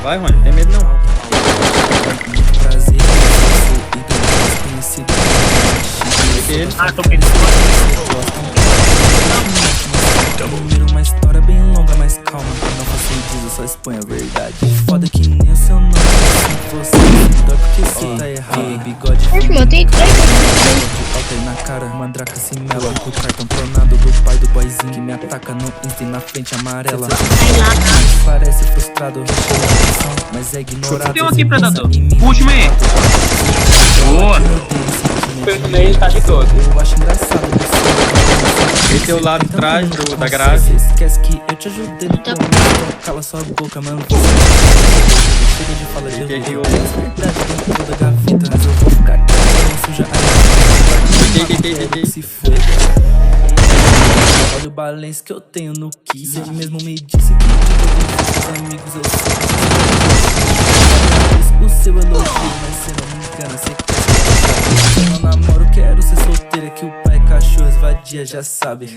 Vai, Rony, tem medo não. Prazer, Ah, tô querendo. Número uma história bem longa, mas calma. Não faço diz, eu só exponho a verdade. Foda que nem o seu nome. Se você se dói porque cê tá errado. Bigode Eu tenho três. alter na cara, mandraca se mela. O cartão clonado do pai do boyzinho que me ataca no Insta e na frente amarela. Parece frustrado, mas é ignorado. Tem um aqui, predador. Puxa-me aí. Boa. Ele tá de todo. Eu acho engraçado você. Esse é o lado de trás da grade. Esquece que eu te ajudei no começo. Cala sua boca, mano. Chega de falar de Entendi. eu tenho verdade dentro da gaveta. Mas eu vou ficar aqui, não suja a se foda. Olha o balanço que eu tenho no kiss. Ele mesmo me disse que os amigos eu sou. O seu elogio, mas cê não me engana, cê quer. Eu não namoro, quero ser solteira, que o pai é cachorro, esvadia, já sabe.